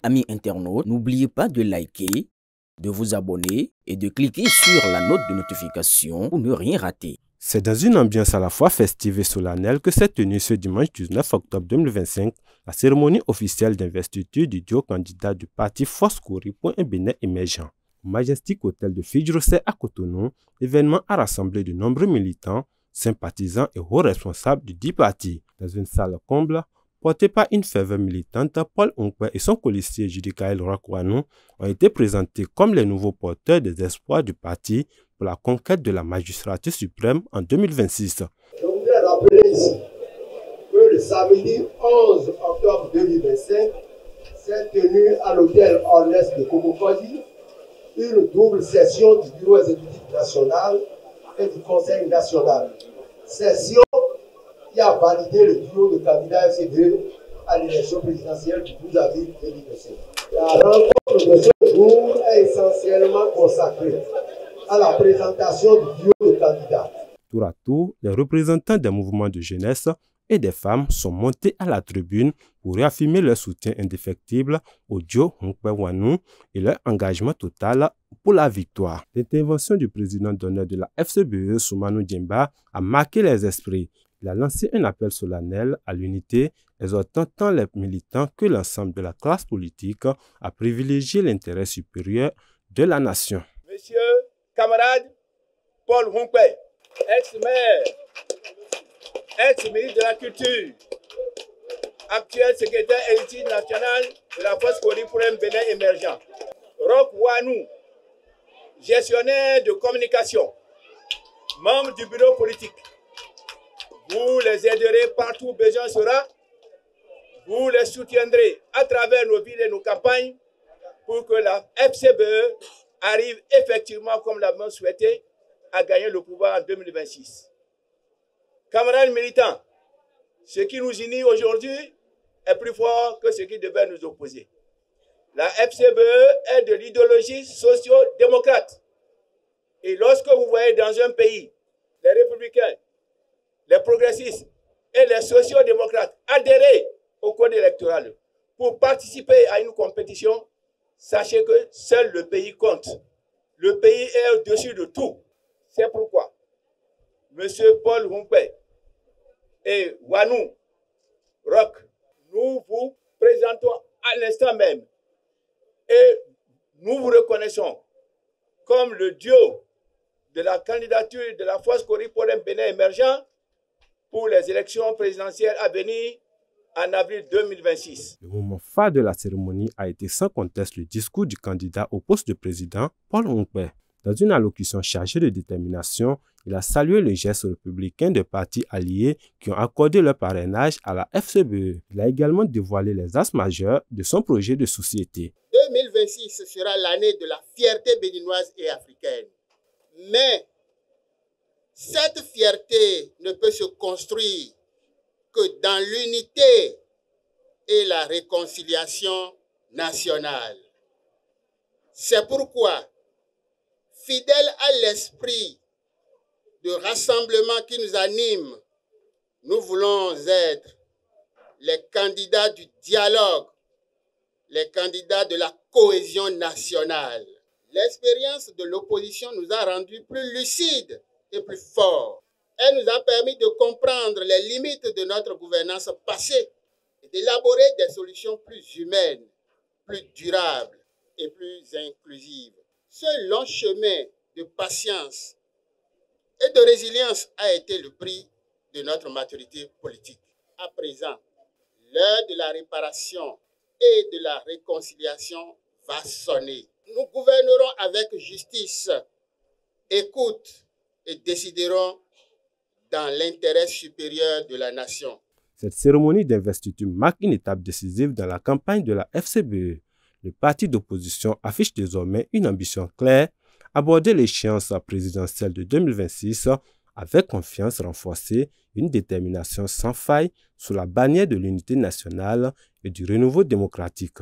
amis internautes, n'oubliez pas de liker, de vous abonner et de cliquer sur la note de notification pour ne rien rater. C'est dans une ambiance à la fois festive et solennelle que s'est tenue ce dimanche 19 octobre 2025 la cérémonie officielle d'investiture du duo candidat du parti Foscori pour un Bénin émergent. Au Majestic Hotel de Fidjrosset à Cotonou, l'événement a rassemblé de nombreux militants, sympathisants et hauts responsables du dit parti. Dans une salle comble, portée par une ferveur militante, Paul Hunkwe et son colistier Judicaël Roch-Wanou ont été présentés comme les nouveaux porteurs des espoirs du parti pour la conquête de la magistrature suprême en 2026. Je voudrais rappeler ici que le samedi 11 octobre 2025 s'est tenue à l'hôtel Ornès de Cococoli une double session du bureau exécutif national et du conseil national. Session qui a validé le duo de candidats FCBE à l'élection présidentielle du 12 avril 2025. La rencontre de ce jour est essentiellement consacrée à la présentation du duo de candidats. Tour à tour, les représentants des mouvements de jeunesse et des femmes sont montés à la tribune pour réaffirmer leur soutien indéfectible au duo Hunkwe-Wanou et leur engagement total pour la victoire. L'intervention du président d'honneur de la FCBE, Soumanou Djemba, a marqué les esprits. Il a lancé un appel solennel à l'unité, exhortant tant les militants que l'ensemble de la classe politique à privilégier l'intérêt supérieur de la nation. Monsieur, camarade Paul Hunkwe, ex-maire, ex-ministre de la Culture, actuel secrétaire héritier national de la Foscori pour un Bénin émergent. Roch-Wanou, gestionnaire de communication, membre du bureau politique. Vous les aiderez partout où besoin sera. Vous les soutiendrez à travers nos villes et nos campagnes pour que la FCBE arrive effectivement, comme l'avons souhaité, à gagner le pouvoir en 2026. Camarades militants, ce qui nous unit aujourd'hui est plus fort que ce qui devait nous opposer. La FCBE est de l'idéologie socio-démocrate. Et lorsque vous voyez dans un pays les républicains, les progressistes et les sociaux-démocrates adhérer au code électoral pour participer à une compétition, sachez que seul le pays compte. Le pays est au-dessus de tout. C'est pourquoi M. Paul Hunkwe et Wanou Roch, nous vous présentons à l'instant même et nous vous reconnaissons comme le duo de la candidature de la Foscori pour un Bénin émergent pour les élections présidentielles à venir en avril 2026. Le moment phare de la cérémonie a été sans conteste le discours du candidat au poste de président, Paul Hunkwe. Dans une allocution chargée de détermination, il a salué le geste républicain des partis alliés qui ont accordé leur parrainage à la FCBE. Il a également dévoilé les axes majeurs de son projet de société. 2026 sera l'année de la fierté béninoise et africaine. Mais cette fierté ne peut se construire que dans l'unité et la réconciliation nationale. C'est pourquoi, fidèles à l'esprit de rassemblement qui nous anime, nous voulons être les candidats du dialogue, les candidats de la cohésion nationale. L'expérience de l'opposition nous a rendus plus lucides et plus forts. Elle nous a permis de comprendre les limites de notre gouvernance passée et d'élaborer des solutions plus humaines, plus durables et plus inclusives. Ce long chemin de patience et de résilience a été le prix de notre maturité politique. À présent, l'heure de la réparation et de la réconciliation va sonner. Nous gouvernerons avec justice, écoute et déciderons dans l'intérêt supérieur de la nation. Cette cérémonie d'investiture marque une étape décisive dans la campagne de la FCBE. Le parti d'opposition affiche désormais une ambition claire, aborder l'échéance présidentielle de 2026 avec confiance renforcée, une détermination sans faille sous la bannière de l'unité nationale et du renouveau démocratique.